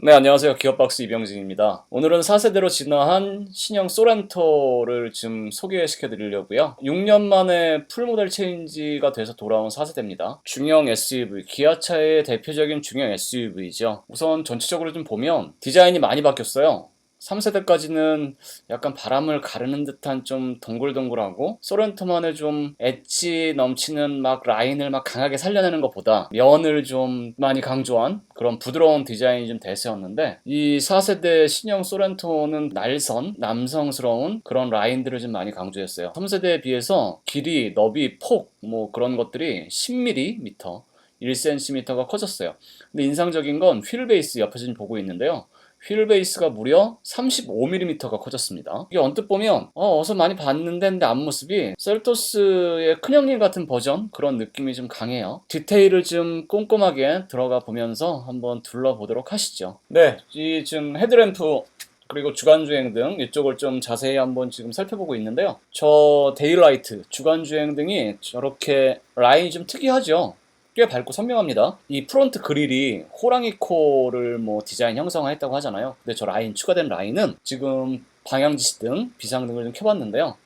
네, 안녕하세요. 기업박스 이병진입니다. 오늘은 4세대로 진화한 신형 소렌토를 좀 소개시켜 드리려고요. 6년 만에 풀모델 체인지가 돼서 돌아온 4세대입니다. 중형 SUV, 기아차의 대표적인 중형 SUV죠. 우선 전체적으로 좀 보면 디자인이 많이 바뀌었어요. 3세대까지는 약간 바람을 가르는 듯한 좀 동글동글하고 소렌토만의 좀 엣지 넘치는 막 라인을 막 강하게 살려내는 것보다 면을 좀 많이 강조한 그런 부드러운 디자인이 좀 대세였는데, 이 4세대 신형 소렌토는 날선 남성스러운 그런 라인들을 좀 많이 강조했어요. 3세대에 비해서 길이, 너비, 폭 뭐 그런 것들이 10mm 1cm가 커졌어요. 근데 인상적인 건 휠 베이스 옆에서 지금 보고 있는데요. 휠 베이스가 무려 35mm가 커졌습니다. 이게 언뜻 보면 어디서 많이 봤는데 근데 앞모습이 셀토스의 큰형님 같은 버전 그런 느낌이 좀 강해요. 디테일을 좀 꼼꼼하게 들어가 보면서 한번 둘러보도록 하시죠. 네, 이 지금 헤드램프 그리고 주간주행 등 이쪽을 좀 자세히 한번 지금 살펴보고 있는데요. 저 데일라이트, 주간주행 등이 저렇게 라인이 좀 특이하죠. 꽤 밝고 선명합니다. 이 프론트 그릴이 호랑이 코를 뭐 디자인 형성했다고 하잖아요. 근데 저 라인, 추가된 라인은 지금 방향지시등, 비상등을 좀 켜봤는데요.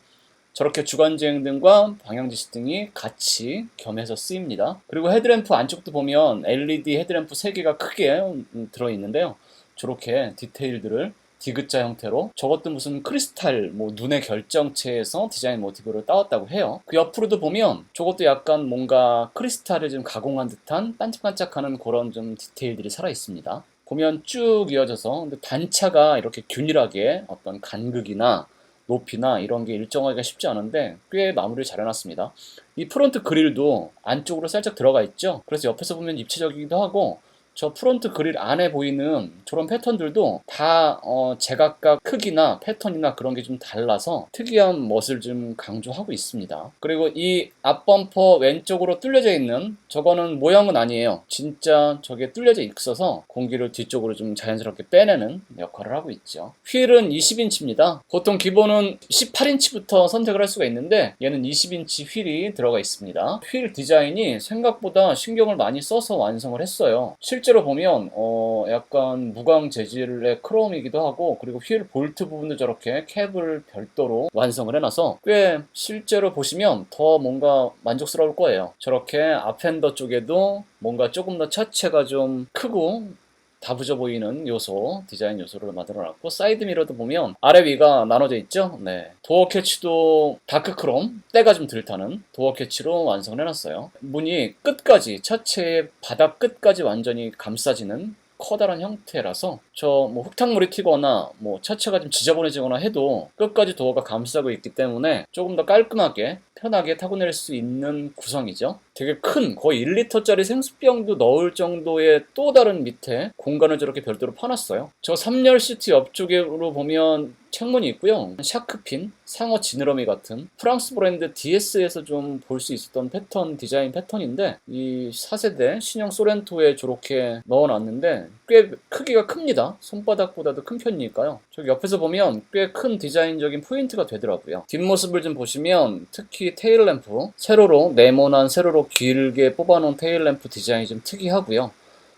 저렇게 주간주행등과 방향지시등이 같이 겸해서 쓰입니다. 그리고 헤드램프 안쪽도 보면 LED 헤드램프 3개가 크게 들어있는데요. 저렇게 디테일들을 디귿자 형태로, 저것도 무슨 크리스탈 뭐 눈의 결정체에서 디자인 모티브를 따왔다고 해요. 그 옆으로도 보면 저것도 약간 뭔가 크리스탈을 좀 가공한 듯한 반짝반짝하는 그런 좀 디테일들이 살아 있습니다. 보면 쭉 이어져서, 근데 단차가 이렇게 균일하게 어떤 간극이나 높이나 이런 게 일정하기가 쉽지 않은데 꽤 마무리를 잘 해놨습니다. 이 프론트 그릴도 안쪽으로 살짝 들어가 있죠. 그래서 옆에서 보면 입체적이기도 하고, 저 프론트 그릴 안에 보이는 저런 패턴들도 다 제각각 크기나 패턴이나 그런 게 좀 달라서 특이한 멋을 좀 강조하고 있습니다. 그리고 이 앞범퍼 왼쪽으로 뚫려져 있는 저거는 모형은 아니에요. 진짜 저게 뚫려져 있어서 공기를 뒤쪽으로 좀 자연스럽게 빼내는 역할을 하고 있죠. 휠은 20인치입니다. 보통 기본은 18인치부터 선택을 할 수가 있는데 얘는 20인치 휠이 들어가 있습니다. 휠 디자인이 생각보다 신경을 많이 써서 완성을 했어요. 실제로 보면 약간 무광 재질의 크롬이기도 하고, 그리고 휠 볼트 부분도 저렇게 캡을 별도로 완성을 해놔서 꽤 실제로 보시면 더 뭔가 만족스러울 거예요. 저렇게 앞핸더 쪽에도 뭔가 조금 더 차체가 좀 크고 다부져 보이는 요소, 디자인 요소를 만들어놨고, 사이드 미러도 보면 아래 위가 나눠져 있죠. 네, 도어 캐치도 다크크롬, 때가 좀 덜 타는 도어 캐치로 완성을 해놨어요. 문이 끝까지, 차체의 바닥 끝까지 완전히 감싸지는 커다란 형태라서 저 뭐 흙탕물이 튀거나 뭐 차체가 좀 지저분해지거나 해도 끝까지 도어가 감싸고 있기 때문에 조금 더 깔끔하게 편하게 타고 낼 수 있는 구성이죠. 되게 큰, 거의 1리터짜리 생수병도 넣을 정도의 또 다른 밑에 공간을 저렇게 별도로 파놨어요. 저 3열 시트 옆쪽으로 보면 창문이 있고요. 샤크핀, 상어 지느러미 같은 프랑스 브랜드 DS에서 좀 볼 수 있었던 패턴, 디자인 패턴인데 이 4세대 신형 소렌토에 저렇게 넣어놨는데 꽤 크기가 큽니다. 손바닥보다도 큰 편이니까요. 저기 옆에서 보면 꽤 큰 디자인적인 포인트가 되더라고요. 뒷모습을 좀 보시면 특히 테일램프, 세로로 네모난 세로로 길게 뽑아놓은 테일램프 디자인이 좀 특이하고요.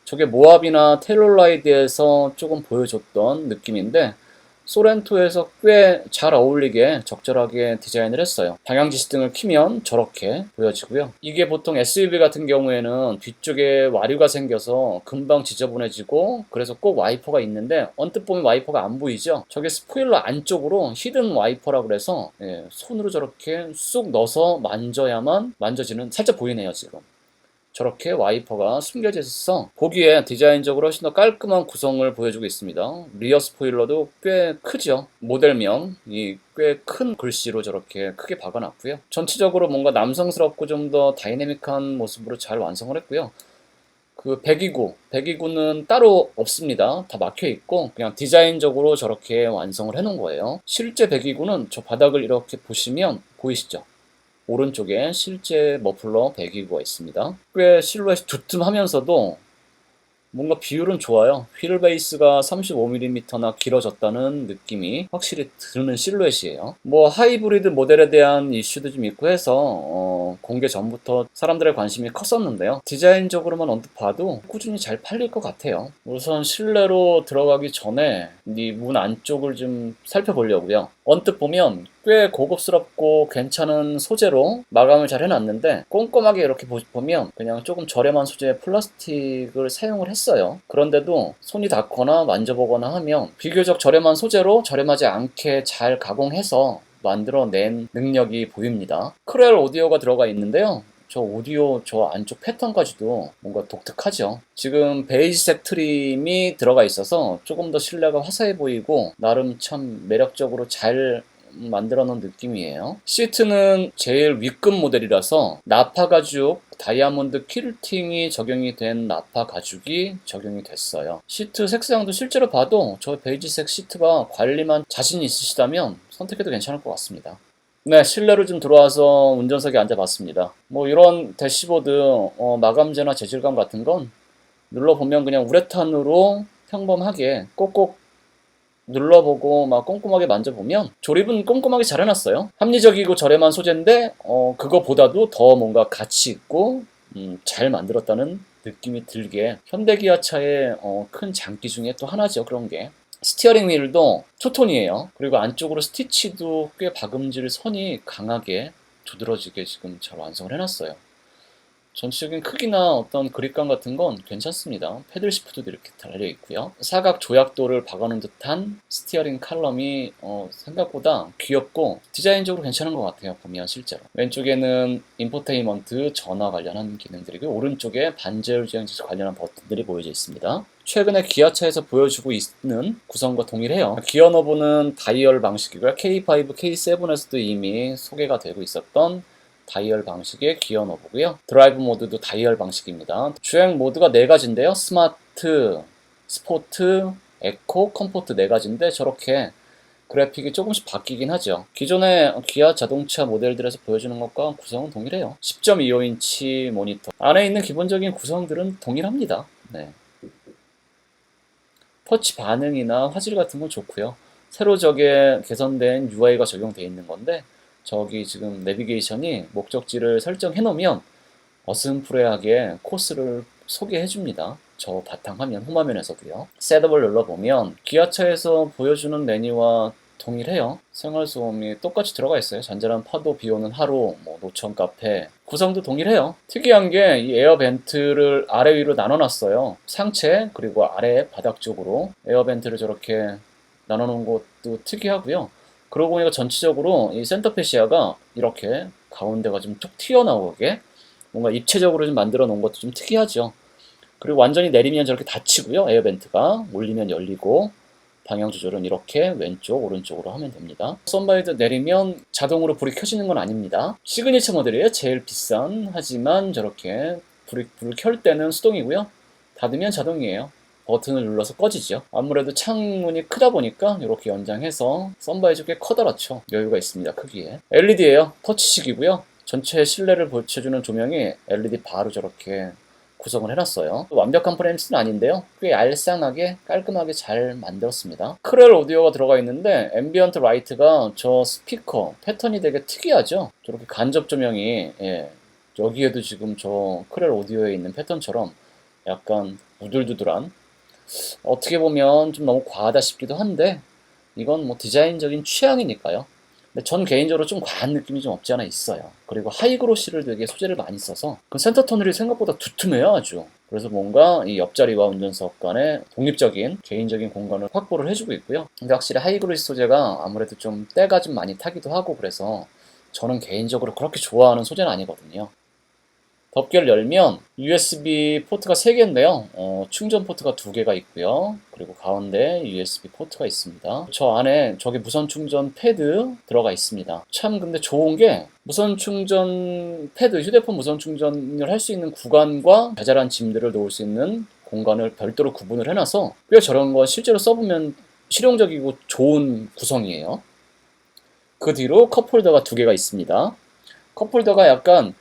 저게 모하비나 텔룰라이드에서 조금 보여줬던 느낌인데 소렌토에서 꽤 잘 어울리게 적절하게 디자인을 했어요. 방향지시등을 켜면 저렇게 보여지고요. 이게 보통 SUV 같은 경우에는 뒤쪽에 와류가 생겨서 금방 지저분해지고 그래서 꼭 와이퍼가 있는데 언뜻 보면 와이퍼가 안 보이죠. 저게 스포일러 안쪽으로 히든 와이퍼라고 그래서 손으로 저렇게 쑥 넣어서 만져야만 만져지는, 살짝 보이네요 지금. 저렇게 와이퍼가 숨겨져 있어서 보기에 디자인적으로 훨씬 더 깔끔한 구성을 보여주고 있습니다. 리어 스포일러도 꽤 크죠. 모델명이 꽤 큰 글씨로 저렇게 크게 박아놨고요. 전체적으로 뭔가 남성스럽고 좀 더 다이내믹한 모습으로 잘 완성을 했고요. 그 배기구는 따로 없습니다. 다 막혀 있고 그냥 디자인적으로 저렇게 완성을 해놓은 거예요. 실제 배기구는 저 바닥을 이렇게 보시면 보이시죠? 오른쪽에 실제 머플러 배기구가 있습니다. 꽤 실루엣이 두툼하면서도 뭔가 비율은 좋아요. 휠 베이스가 35mm나 길어졌다는 느낌이 확실히 드는 실루엣이에요. 뭐 하이브리드 모델에 대한 이슈도 좀 있고 해서 공개 전부터 사람들의 관심이 컸었는데요. 디자인적으로만 언뜻 봐도 꾸준히 잘 팔릴 것 같아요. 우선 실내로 들어가기 전에 이 문 안쪽을 좀 살펴보려고요. 언뜻 보면 꽤 고급스럽고 괜찮은 소재로 마감을 잘 해놨는데, 꼼꼼하게 이렇게 보면 그냥 조금 저렴한 소재의 플라스틱을 사용을 했어요. 그런데도 손이 닿거나 만져보거나 하면 비교적 저렴한 소재로 저렴하지 않게 잘 가공해서 만들어낸 능력이 보입니다. 크렐 오디오가 들어가 있는데요. 저 오디오 저 안쪽 패턴까지도 뭔가 독특하죠. 지금 베이지색 트림이 들어가 있어서 조금 더 실내가 화사해 보이고 나름 참 매력적으로 잘 만들어 놓은 느낌이에요. 시트는 제일 윗급 모델이라서 나파 가죽 다이아몬드 퀼팅이 적용이 된 나파 가죽이 적용이 됐어요. 시트 색상도 실제로 봐도 저 베이지색 시트가 관리만 자신 있으시다면 선택해도 괜찮을 것 같습니다. 네, 실내로 좀 들어와서 운전석에 앉아봤습니다. 뭐 이런 대시보드 마감재나 재질감 같은 건 눌러보면 그냥 우레탄으로 평범하게 꼭꼭 눌러보고 막 꼼꼼하게 만져보면 조립은 꼼꼼하게 잘 해놨어요. 합리적이고 저렴한 소재인데 그거보다도 더 뭔가 가치 있고 잘 만들었다는 느낌이 들게, 현대기아차의 큰 장기 중에 또 하나죠. 그런 게 스티어링 휠도 투톤이에요. 그리고 안쪽으로 스티치도 꽤 박음질 선이 강하게 두드러지게 지금 잘 완성을 해놨어요. 전체적인 크기나 어떤 그립감 같은 건 괜찮습니다. 패들 시프트도 이렇게 달려 있고요. 사각 조약돌을 박아놓은 듯한 스티어링 칼럼이 생각보다 귀엽고 디자인적으로 괜찮은 것 같아요. 보면 실제로 왼쪽에는 인포테인먼트, 전화 관련한 기능들이고 오른쪽에 반제열 주행 관련한 버튼들이 보여져 있습니다. 최근에 기아차에서 보여주고 있는 구성과 동일해요. 기어 노브는 다이얼 방식이고요. K5, K7에서도 이미 소개가 되고 있었던 다이얼 방식의 기어 노브고요. 드라이브 모드도 다이얼 방식입니다. 주행 모드가 4가지인데요. 스마트, 스포트, 에코, 컴포트 4가지인데 저렇게 그래픽이 조금씩 바뀌긴 하죠. 기존의 기아 자동차 모델들에서 보여주는 것과 구성은 동일해요. 10.25인치 모니터. 안에 있는 기본적인 구성들은 동일합니다. 네. 터치 반응이나 화질 같은 건 좋고요. 새로 개선된 UI가 적용되어 있는 건데, 저기 지금 내비게이션이 목적지를 설정해 놓으면 어슴푸레하게 코스를 소개해 줍니다. 저 바탕화면 홈화면에서도요. 셋업을 눌러보면 기아차에서 보여주는 메뉴와 동일해요. 생활소음이 똑같이 들어가 있어요. 잔잔한 파도, 비오는 하루, 노천 카페. 구성도 동일해요. 특이한 게 이 에어벤트를 아래 위로 나눠놨어요. 상체 그리고 아래 바닥 쪽으로 에어벤트를 저렇게 나눠놓은 것도 특이하고요. 그러고 보니까 전체적으로 이 센터페시아가 이렇게 가운데가 좀 툭 튀어나오게 뭔가 입체적으로 좀 만들어 놓은 것도 좀 특이하죠. 그리고 완전히 내리면 저렇게 닫히고요. 에어벤트가 올리면 열리고, 방향 조절은 이렇게 왼쪽 오른쪽으로 하면 됩니다. 썬바이더 내리면 자동으로 불이 켜지는 건 아닙니다. 시그니처 모델이에요. 제일 비싼. 하지만 저렇게 불을 켤 때는 수동이고요. 닫으면 자동이에요. 버튼을 눌러서 꺼지죠. 아무래도 창문이 크다 보니까 이렇게 연장해서 썬바이저 꽤 커다랗죠. 여유가 있습니다. 크기에. LED예요. 터치식이고요. 전체 실내를 비춰주는 조명이 LED 바로 저렇게 구성을 해놨어요. 완벽한 프레임스는 아닌데요. 꽤 알싸하게 깔끔하게 잘 만들었습니다. 크렐 오디오가 들어가 있는데 앰비언트 라이트가 저 스피커 패턴이 되게 특이하죠. 저렇게 간접 조명이 여기에도 지금 저 크렐 오디오에 있는 패턴처럼 약간 우둘두둘한, 어떻게 보면 좀 너무 과하다 싶기도 한데 이건 뭐 디자인적인 취향이니까요. 근데 전 개인적으로 좀 과한 느낌이 좀 없지 않아 있어요. 그리고 하이그로시를 되게 소재를 많이 써서 그 센터 터널이 생각보다 두툼해요. 아주. 그래서 뭔가 이 옆자리와 운전석 간의 독립적인 개인적인 공간을 확보를 해주고 있고요. 근데 확실히 하이그로시 소재가 아무래도 좀 때가 좀 많이 타기도 하고, 그래서 저는 개인적으로 그렇게 좋아하는 소재는 아니거든요. 덮개를 열면 USB 포트가 3개인데요. 충전 포트가 2개가 있고요. 그리고 가운데 USB 포트가 있습니다. 저 안에 저기 무선 충전 패드 들어가 있습니다. 참 근데 좋은 게 무선 충전 패드, 휴대폰 무선 충전을 할 수 있는 구간과 자잘한 짐들을 놓을 수 있는 공간을 별도로 구분을 해놔서 꽤 저런 거 실제로 써보면 실용적이고 좋은 구성이에요. 그 뒤로 컵홀더가 2개가 있습니다. 컵홀더가 약간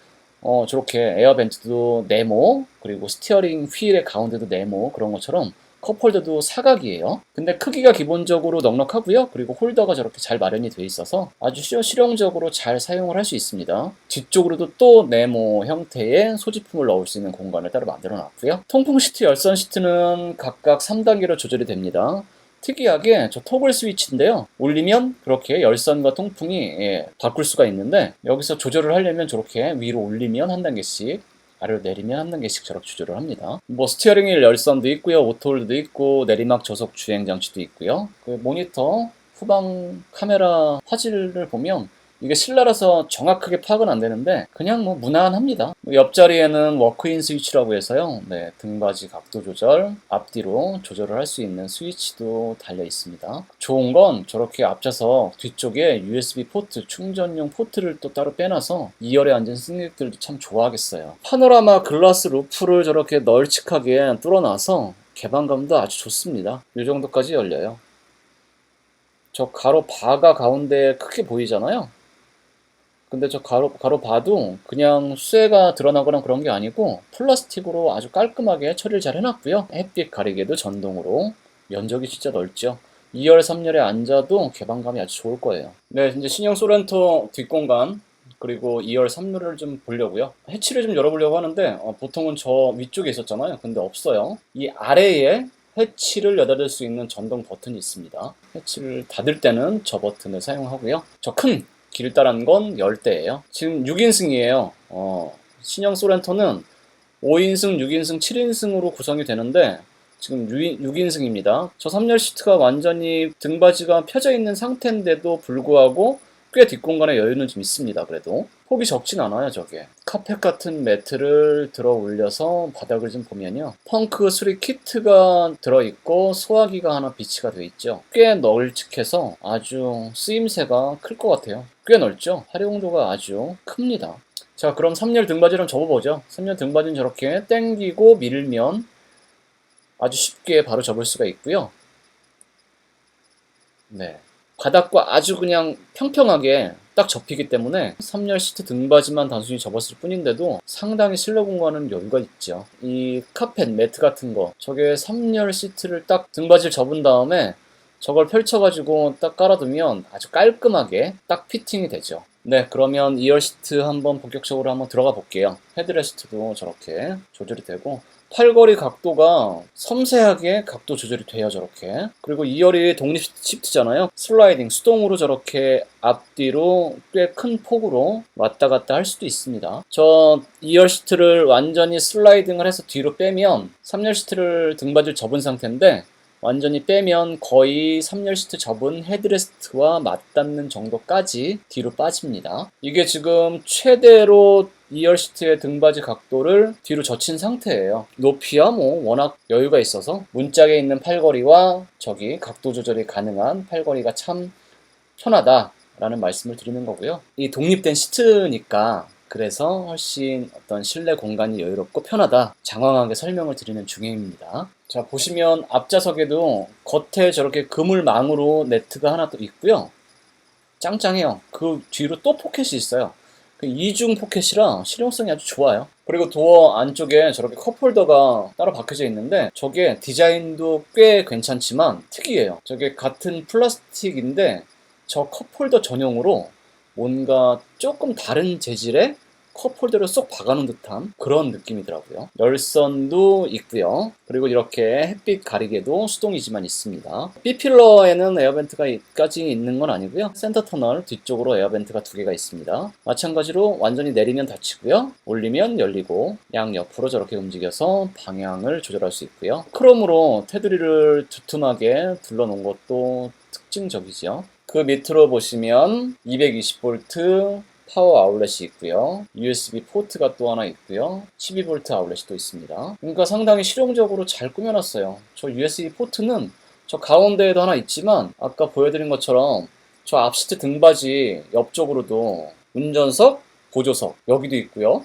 저렇게 에어벤트도 네모, 그리고 스티어링 휠의 가운데도 네모, 그런 것처럼 컵홀더도 사각이에요. 근데 크기가 기본적으로 넉넉하고요. 그리고 홀더가 저렇게 잘 마련이 돼 있어서 아주 실용적으로 잘 사용을 할 수 있습니다. 뒤쪽으로도 또 네모 형태의 소지품을 넣을 수 있는 공간을 따로 만들어 놨고요. 통풍 시트, 열선 시트는 각각 3단계로 조절이 됩니다. 특이하게 저 토글 스위치인데요. 올리면 그렇게 열선과 통풍이 바꿀 수가 있는데, 여기서 조절을 하려면 저렇게 위로 올리면 한 단계씩, 아래로 내리면 한 단계씩 저렇게 조절을 합니다. 뭐 스티어링 휠 열선도 있고요, 오토홀도 있고, 내리막 저속 주행 장치도 있고요. 그 모니터, 후방 카메라 화질을 보면 이게 실내라서 정확하게 파악은 안 되는데 그냥 뭐 무난합니다. 옆자리에는 워크인 스위치라고 해서요. 네, 등받이 각도 조절, 앞뒤로 조절을 할 수 있는 스위치도 달려 있습니다. 좋은 건 저렇게 앞좌석 뒤쪽에 USB 포트, 충전용 포트를 또 따로 빼놔서 2열에 앉은 승객들도 참 좋아하겠어요. 파노라마 글라스 루프를 저렇게 널찍하게 뚫어놔서 개방감도 아주 좋습니다. 이 정도까지 열려요. 저 가로 바가 가운데 크게 보이잖아요. 근데 저 가로 봐도 그냥 쇠가 드러나거나 그런 게 아니고 플라스틱으로 아주 깔끔하게 처리를 잘 해놨고요. 햇빛 가리개도 전동으로, 면적이 진짜 넓죠. 2열, 3열에 앉아도 개방감이 아주 좋을 거예요. 네, 이제 신형 소렌토 뒷공간, 그리고 2열, 3열을 좀 보려고요. 해치를 좀 열어보려고 하는데 보통은 저 위쪽에 있었잖아요. 근데 없어요. 이 아래에 해치를 여닫을 수 있는 전동 버튼이 있습니다. 해치를 닫을 때는 저 버튼을 사용하고요. 저 큰 길다란 건 열대예요. 지금 6인승이에요. 신형 소렌토는 5인승, 6인승, 7인승으로 구성이 되는데 지금 6인승입니다. 저 3열 시트가 완전히 등받이가 펴져 있는 상태인데도 불구하고 꽤 뒷공간에 여유는 좀 있습니다. 그래도 폭이 적진 않아요. 저게 카펫 같은 매트를 들어 올려서 바닥을 좀 보면요, 펑크 수리 키트가 들어있고 소화기가 하나 비치가 되어 있죠. 꽤 널찍해서 아주 쓰임새가 클 것 같아요. 꽤 넓죠. 활용도가 아주 큽니다. 자, 그럼 3열 등받이를 접어보죠. 3열 등받이는 저렇게 당기고 밀면 아주 쉽게 바로 접을 수가 있고요. 네, 바닥과 아주 그냥 평평하게 딱 접히기 때문에 3열 시트 등받이만 단순히 접었을 뿐인데도 상당히 실내 공간은 여유가 있죠. 이 카펫 매트 같은 거, 저게 3열 시트를 딱 등받이를 접은 다음에 저걸 펼쳐가지고 딱 깔아두면 아주 깔끔하게 딱 피팅이 되죠. 네, 그러면 2열 시트 한번 본격적으로 한번 들어가 볼게요. 헤드레스트도 저렇게 조절이 되고, 팔걸이 각도가 섬세하게 각도 조절이 돼요, 저렇게. 그리고 2열이 독립 시프트잖아요. 슬라이딩, 수동으로 저렇게 앞뒤로 꽤 큰 폭으로 왔다 갔다 할 수도 있습니다. 저 2열 시트를 완전히 슬라이딩을 해서 뒤로 빼면 3열 시트를 등받이를 접은 상태인데, 완전히 빼면 거의 3열 시트 접은 헤드레스트와 맞닿는 정도까지 뒤로 빠집니다. 이게 지금 최대로 2열 시트의 등받이 각도를 뒤로 젖힌 상태예요. 높이야 뭐 워낙 여유가 있어서 문짝에 있는 팔걸이와 저기 각도 조절이 가능한 팔걸이가 참 편하다라는 말씀을 드리는 거고요. 이 독립된 시트니까 그래서 훨씬 어떤 실내 공간이 여유롭고 편하다, 장황하게 설명을 드리는 중입니다. 자, 보시면 앞좌석에도 겉에 저렇게 그물망으로 네트가 하나 또 있고요. 짱짱해요. 그 뒤로 또 포켓이 있어요. 그 이중 포켓이라 실용성이 아주 좋아요. 그리고 도어 안쪽에 저렇게 컵홀더가 따로 박혀져 있는데 저게 디자인도 꽤 괜찮지만 특이해요. 저게 같은 플라스틱인데 저 컵홀더 전용으로 뭔가 조금 다른 재질의 컵홀더를 쏙 박아놓은 듯한 그런 느낌이더라고요. 열선도 있고요. 그리고 이렇게 햇빛 가리개도 수동이지만 있습니다. B필러에는 에어벤트가까지 있는 건 아니고요. 센터 터널 뒤쪽으로 에어벤트가 2개가 있습니다. 마찬가지로 완전히 내리면 닫히고요. 올리면 열리고 양옆으로 저렇게 움직여서 방향을 조절할 수 있고요. 크롬으로 테두리를 두툼하게 둘러놓은 것도 특징적이죠. 그 밑으로 보시면 220V 파워 아울렛이 있고요. USB 포트가 또 하나 있고요. 12V 아울렛이 또 있습니다. 그러니까 상당히 실용적으로 잘 꾸며놨어요. 저 USB 포트는 저 가운데에도 하나 있지만 아까 보여드린 것처럼 저 앞시트 등받이 옆쪽으로도 운전석, 보조석 여기도 있고요.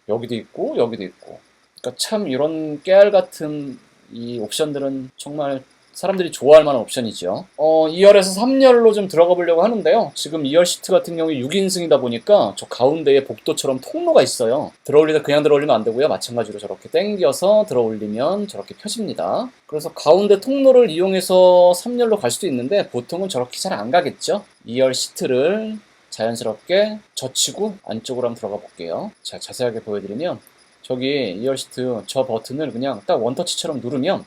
여기도 있고 여기도 있고. 그러니까 참 이런 깨알 같은 이 옵션들은 정말 사람들이 좋아할 만한 옵션이죠. 2열에서 3열로 좀 들어가 보려고 하는데요. 지금 2열 시트 같은 경우에 6인승이다 보니까 저 가운데에 복도처럼 통로가 있어요. 들어올리다 그냥 들어올리면 안 되고요. 마찬가지로 저렇게 당겨서 들어올리면 저렇게 펴집니다. 그래서 가운데 통로를 이용해서 3열로 갈 수도 있는데 보통은 저렇게 잘 안 가겠죠. 2열 시트를 자연스럽게 젖히고 안쪽으로 한번 들어가 볼게요. 자, 자세하게 보여드리면 저기 2열 시트 저 버튼을 그냥 딱 원터치처럼 누르면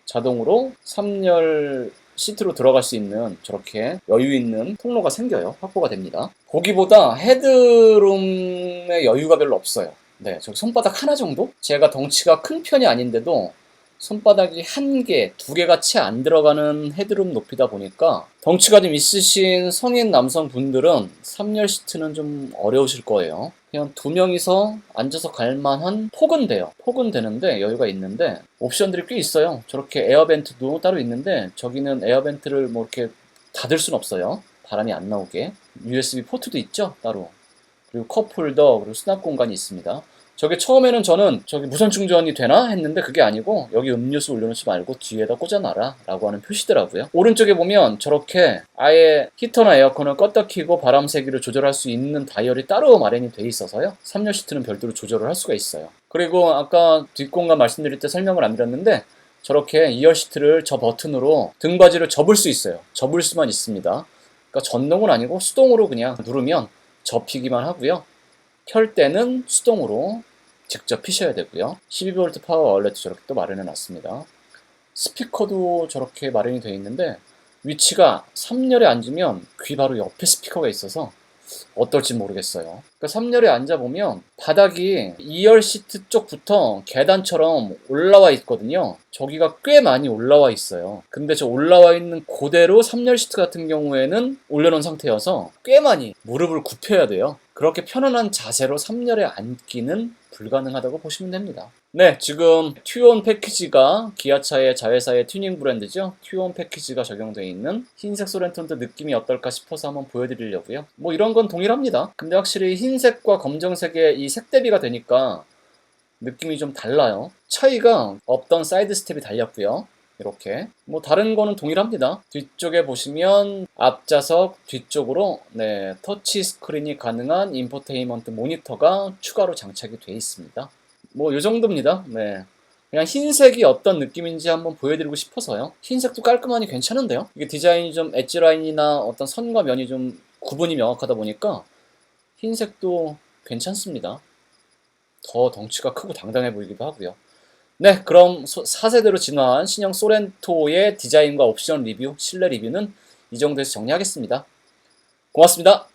자동으로 3열 시트로 들어갈 수 있는 저렇게 여유 있는 통로가 생겨요. 확보가 됩니다. 보기보다 헤드룸의 여유가 별로 없어요. 네, 저 손바닥 하나 정도? 제가 덩치가 큰 편이 아닌데도 손바닥이 한 개, 두 개가 채 안 들어가는 헤드룸 높이다 보니까 덩치가 좀 있으신 성인 남성분들은 3열 시트는 좀 어려우실 거예요. 그냥 두 명이서 앉아서 갈 만한 폭은 돼요. 폭은 되는데 여유가 있는데 옵션들이 꽤 있어요. 저렇게 에어벤트도 따로 있는데 저기는 에어벤트를 뭐 이렇게 닫을 순 없어요. 바람이 안 나오게. USB 포트도 있죠, 따로. 그리고 컵홀더, 그리고 수납 공간이 있습니다. 저게 처음에는 저는 저기 무선 충전이 되나 했는데 그게 아니고 여기 음료수 올려놓지 말고 뒤에다 꽂아놔라 라고 하는 표시더라고요. 오른쪽에 보면 저렇게 아예 히터나 에어컨을 껐다 켜고 바람 세기를 조절할 수 있는 다이얼이 따로 마련이 돼 있어서요. 3열 시트는 별도로 조절을 할 수가 있어요. 그리고 아까 뒷공간 말씀드릴 때 설명을 안 드렸는데 저렇게 2열 시트를 저 버튼으로 등받이를 접을 수 있어요. 접을 수만 있습니다. 그러니까 전동은 아니고 수동으로 그냥 누르면 접히기만 하고요. 켤 때는 수동으로 직접 피셔야 되고요. 12V 파워 아울렛도 저렇게 또 마련해 놨습니다. 스피커도 저렇게 마련이 되어 있는데 위치가 3열에 앉으면 귀 바로 옆에 스피커가 있어서 어떨지 모르겠어요. 그러니까 3열에 앉아보면 바닥이 2열 시트 쪽부터 계단처럼 올라와 있거든요. 저기가 꽤 많이 올라와 있어요. 근데 저 올라와 있는 그대로 3열 시트 같은 경우에는 올려놓은 상태여서 꽤 많이 무릎을 굽혀야 돼요. 그렇게 편안한 자세로 3열에 앉기는 불가능하다고 보시면 됩니다. 네, 지금 튜온 패키지가 기아차의 자회사의 튜닝 브랜드죠. 튜온 패키지가 적용되어 있는 흰색 소렌토도 느낌이 어떨까 싶어서 한번 보여드리려고요. 뭐 이런 건 동일합니다. 근데 확실히 흰색과 검정색의 이 색 대비가 되니까 느낌이 좀 달라요. 차이가 없던 사이드 스텝이 달렸고요. 이렇게 뭐 다른 거는 동일합니다. 뒤쪽에 보시면 앞좌석 뒤쪽으로 터치 스크린이 가능한 인포테인먼트 모니터가 추가로 장착이 되어 있습니다. 뭐 이 정도입니다. 그냥 흰색이 어떤 느낌인지 한번 보여드리고 싶어서요. 흰색도 깔끔하니 괜찮은데요. 이게 디자인이 좀 엣지 라인이나 어떤 선과 면이 좀 구분이 명확하다 보니까 흰색도 괜찮습니다. 더 덩치가 크고 당당해 보이기도 하고요. 네, 그럼 4세대로 진화한 신형 소렌토의 디자인과 옵션 리뷰, 실내 리뷰는 이 정도에서 정리하겠습니다. 고맙습니다.